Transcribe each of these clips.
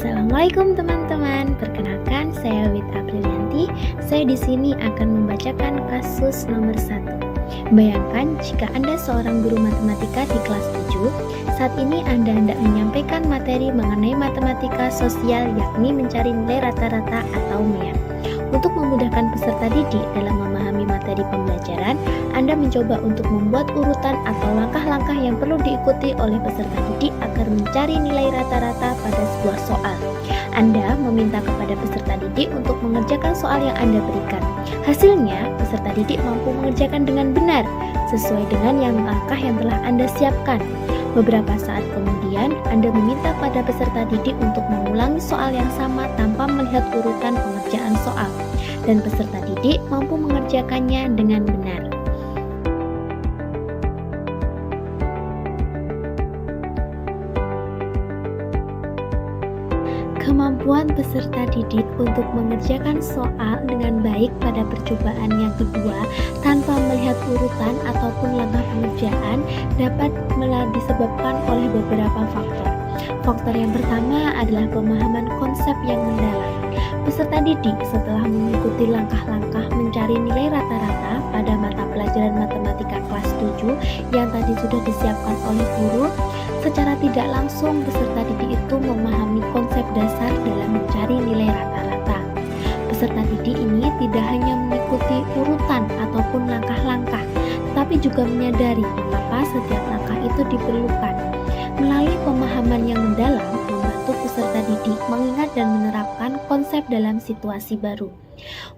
Assalamualaikum teman-teman. Perkenalkan, saya Wit Aprilianti. Saya di sini akan membacakan kasus nomor 1. Bayangkan jika Anda seorang guru matematika di kelas 7. Saat ini Anda hendak menyampaikan materi mengenai matematika sosial, yakni mencari nilai rata-rata atau MIA. Untuk memudahkan peserta didik dalam memahami materi pembelajaran, Anda mencoba untuk membuat urutan atau langkah-langkah yang perlu diikuti oleh peserta didik agar mencari nilai rata-rata pada sebuah soal. Anda meminta kepada peserta didik untuk mengerjakan soal yang Anda berikan. Hasilnya, peserta didik mampu mengerjakan dengan benar, sesuai dengan langkah yang telah Anda siapkan. Beberapa saat kemudian, Anda meminta pada peserta didik untuk mengulangi soal yang sama tanpa melihat urutan pengerjaan soal, dan peserta didik mampu mengerjakannya dengan benar. Kemampuan peserta didik untuk mengerjakan soal dengan baik pada percobaan yang kedua tanpa melihat urutan ataupun langkah pengerjaan dapat disebabkan oleh beberapa faktor. Faktor yang pertama adalah pemahaman konsep yang mendalam. Peserta didik setelah mengikuti langkah-langkah mencari nilai rata-rata pada mata pelajaran matematika kelas 7 yang tadi sudah disiapkan oleh guru, secara tidak langsung peserta didik itu memahami konsep dasar dalam mencari nilai rata-rata. Peserta didik ini tidak hanya mengikuti urutan ataupun langkah-langkah, tetapi juga menyadari mengapa setiap langkah itu diperlukan. Melalui pemahaman yang mendalam, membantu peserta didik mengingat dan menerapkan konsep dalam situasi baru.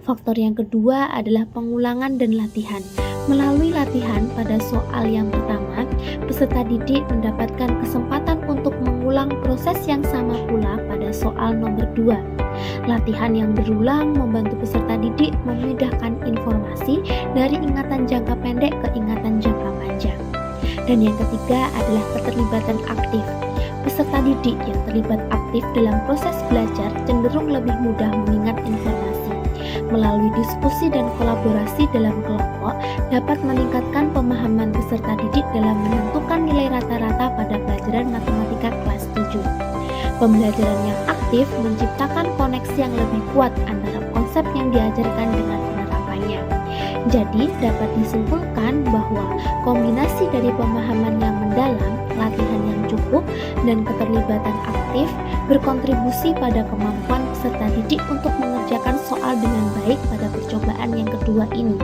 Faktor yang kedua adalah pengulangan dan latihan. Melalui latihan pada soal yang pertama, peserta didik mendapatkan kesempatan untuk mengulang proses yang sama pula pada soal nomor 2. Latihan yang berulang membantu peserta didik memindahkan informasi dari ingatan jangka pendek ke ingatan jangka panjang. Dan yang ketiga adalah keterlibatan aktif. Peserta didik yang terlibat aktif dalam proses belajar cenderung lebih mudah mengingat informasi. Melalui diskusi dan kolaborasi dalam kelompok dapat meningkatkan pemahaman peserta didik dalam menentukan nilai rata-rata pada pelajaran matematika kelas 7. Pembelajaran yang aktif menciptakan koneksi yang lebih kuat antara konsep yang diajarkan dengan penerapannya. Jadi, dapat disimpulkan bahwa kombinasi dari pemahaman yang mendalam, latihan yang cukup, dan keterlibatan aktif berkontribusi pada kemampuan peserta didik untuk mengerjakan soal dengan baik pada percobaan yang kedua ini.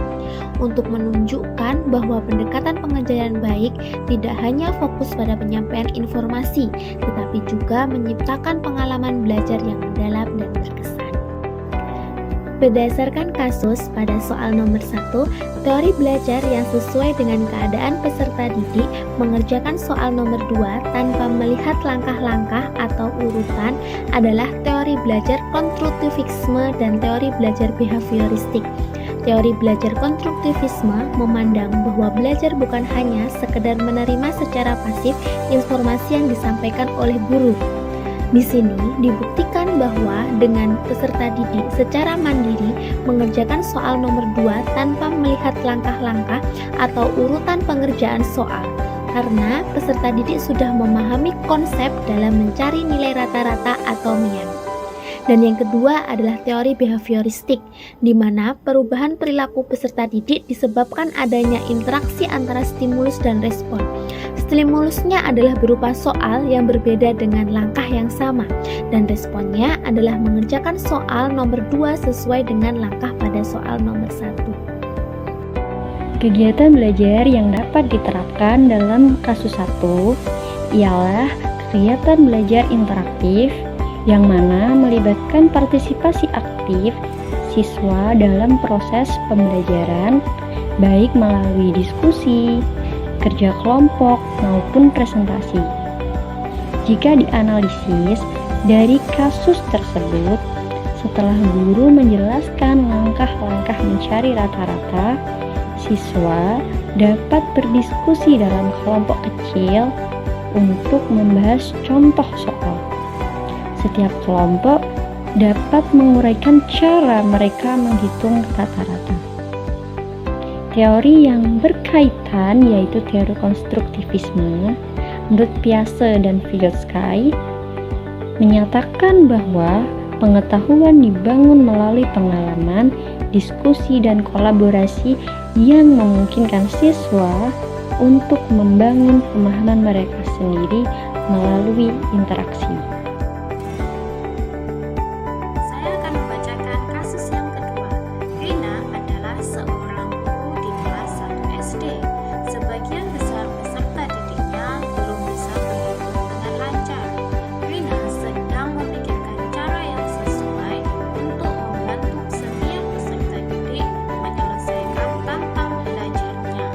Untuk menunjukkan bahwa pendekatan pengajaran baik tidak hanya fokus pada penyampaian informasi, tetapi juga menciptakan pengalaman belajar yang mendalam dan berkesan. Berdasarkan kasus pada soal nomor 1, teori belajar yang sesuai dengan keadaan peserta didik mengerjakan soal nomor 2 tanpa melihat langkah-langkah atau urutan adalah teori belajar konstruktivisme dan teori belajar behavioristik. Teori belajar konstruktivisme memandang bahwa belajar bukan hanya sekedar menerima secara pasif informasi yang disampaikan oleh guru. Di sini dibuktikan bahwa dengan peserta didik secara mandiri mengerjakan soal nomor 2 tanpa melihat langkah-langkah atau urutan pengerjaan soal, karena peserta didik sudah memahami konsep dalam mencari nilai rata-rata atau MIA. Dan yang kedua adalah teori behavioristik, di mana perubahan perilaku peserta didik disebabkan adanya interaksi antara stimulus dan respon. Stimulusnya adalah berupa soal yang berbeda dengan langkah yang sama, dan responnya adalah mengerjakan soal nomor 2 sesuai dengan langkah pada soal nomor 1. Kegiatan belajar yang dapat diterapkan dalam kasus 1 ialah kegiatan belajar interaktif yang mana melibatkan partisipasi aktif siswa dalam proses pembelajaran, baik melalui diskusi, kerja kelompok, maupun presentasi. Jika dianalisis dari kasus tersebut, setelah guru menjelaskan langkah-langkah mencari rata-rata, siswa dapat berdiskusi dalam kelompok kecil untuk membahas contoh soal. Setiap kelompok dapat menguraikan cara mereka menghitung rata-rata. Teori yang berkaitan yaitu teori konstruktivisme menurut Piaget dan Vygotsky menyatakan bahwa pengetahuan dibangun melalui pengalaman, diskusi, dan kolaborasi yang memungkinkan siswa untuk membangun pemahaman mereka sendiri melalui interaksi. Saya akan membacakan kasus yang kedua. Rina adalah seorang guru di kelas 1 SD. Sebagian besar peserta didiknya belum bisa berhitung dengan lancar. Rina sedang memikirkan cara yang sesuai untuk membantu setiap peserta didik menyelesaikan tantang belajarnya.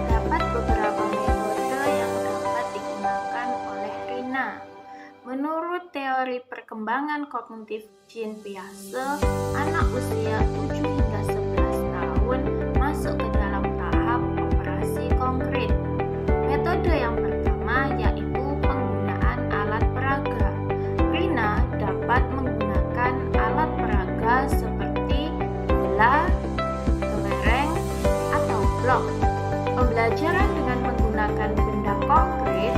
Dapat beberapa metode yang dapat digunakan oleh Rina. Menurut teori perkembangan kognitif Jean Piaget, anak usia 7 hingga 11 tahun masuk ke dalam tahap operasi konkret. Metode yang pertama yaitu penggunaan alat peraga. Rina dapat menggunakan alat peraga seperti bola, kelereng, atau blok. Pembelajaran dengan menggunakan benda konkret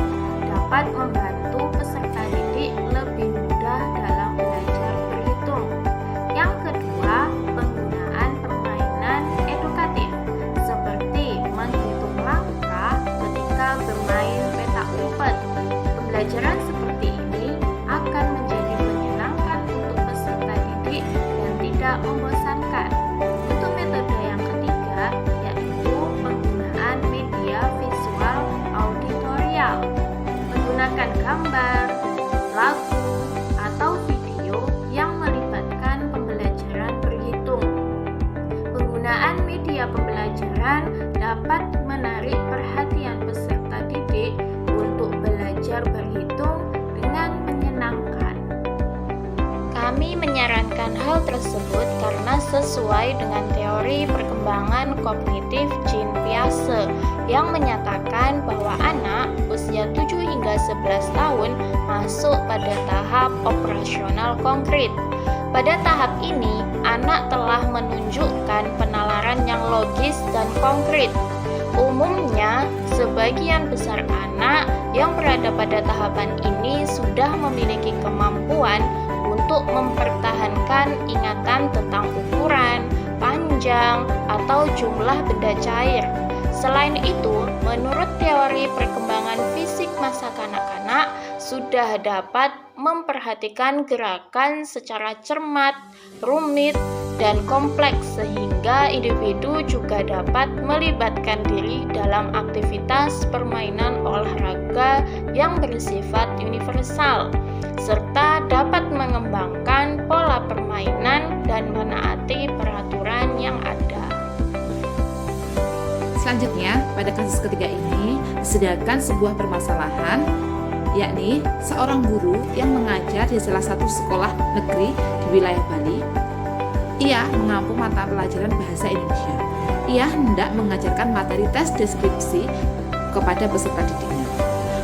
dapat membantu peserta didik lebih mudah dalam belajar berhitung. Yang kedua, penggunaan permainan edukatif seperti menghitung langkah ketika bermain petak umpet. Pembelajaran seperti ini akan menjadi menyenangkan untuk peserta didik dan tidak membosankan. Untuk metode yang ketiga yaitu penggunaan media visual auditorial, menggunakan gambar, lagu, atau video yang melibatkan pembelajaran berhitung. Penggunaan media pembelajaran dapat menarik perhatian peserta didik untuk belajar berhitung dengan menyenangkan. Kami menyarankan hal tersebut karena sesuai dengan teori perkembangan kognitif Jean Piaget yang menyatakan bahwa anak usia 7 hingga 11 tahun masuk pada tahap operasional konkret. Pada tahap ini, anak telah menunjukkan penalaran yang logis dan konkret. Umumnya, sebagian besar anak yang berada pada tahapan ini sudah memiliki kemampuan untuk mempertahankan ingatan tentang ukuran, panjang, atau jumlah benda cair. Selain itu, menurut teori perkembangan fisik masa kanak-kanak, sudah dapat memperhatikan gerakan secara cermat, rumit, dan kompleks sehingga individu juga dapat melibatkan diri dalam aktivitas permainan olahraga yang bersifat universal, serta dapat mengembangkan pola permainan dan menaati peraturan yang ada. Selanjutnya, pada kasus ketiga ini disediakan sebuah permasalahan, yakni seorang guru yang mengajar di salah satu sekolah negeri di wilayah Bali. Ia mengampu mata pelajaran bahasa Indonesia. Ia hendak mengajarkan materi tes deskripsi kepada peserta didiknya.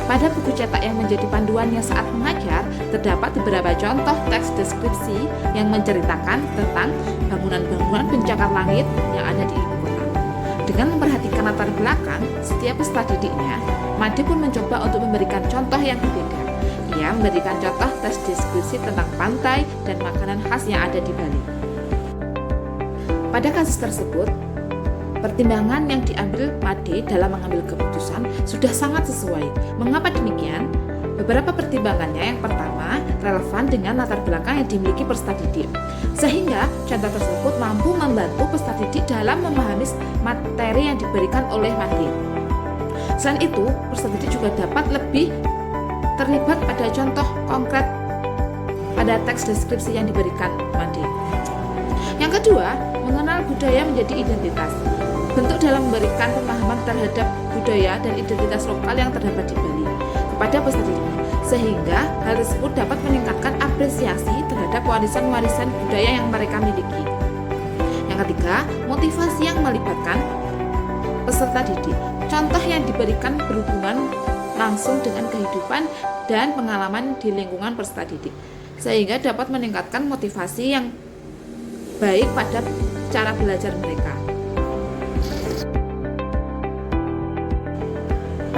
Pada buku cetak yang menjadi panduannya saat mengajar, terdapat beberapa contoh teks deskripsi yang menceritakan tentang bangunan-bangunan pencakar langit yang ada di ibu kota. Dengan memperhatikan latar belakang setiap peserta didiknya, Made pun mencoba untuk memberikan contoh yang berbeda. Ia memberikan contoh teks deskripsi tentang pantai dan makanan khas yang ada di Bali. Pada kasus tersebut, pertimbangan yang diambil Made dalam mengambil keputusan sudah sangat sesuai. Mengapa demikian? Beberapa pertimbangannya. Yang pertama, relevan dengan latar belakang yang dimiliki peserta didik, sehingga contoh tersebut mampu membantu peserta didik dalam memahami materi yang diberikan oleh Made. Selain itu, peserta didik juga dapat lebih terlibat pada contoh konkret pada teks deskripsi yang diberikan Made. Yang kedua, mengenal budaya menjadi identitas. Bentuk dalam memberikan pemahaman terhadap budaya dan identitas lokal yang terdapat di Bali kepada peserta didik, sehingga hal tersebut dapat meningkatkan apresiasi terhadap warisan-warisan budaya yang mereka miliki. Yang ketiga, motivasi yang melibatkan peserta didik. Contoh yang diberikan berhubungan langsung dengan kehidupan dan pengalaman di lingkungan peserta didik, sehingga dapat meningkatkan motivasi yang baik pada cara belajar mereka.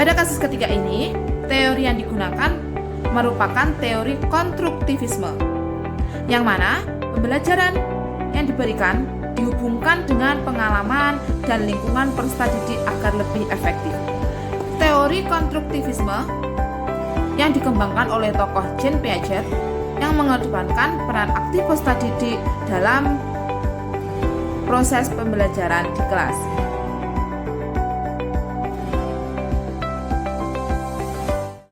Pada kasus ketiga ini, teori yang digunakan merupakan teori konstruktivisme, yang mana pembelajaran yang diberikan dihubungkan dengan pengalaman dan lingkungan peserta didik agar lebih efektif. Teori konstruktivisme yang dikembangkan oleh tokoh Jean Piaget yang mengedepankan peran aktif peserta didik dalam proses pembelajaran di kelas.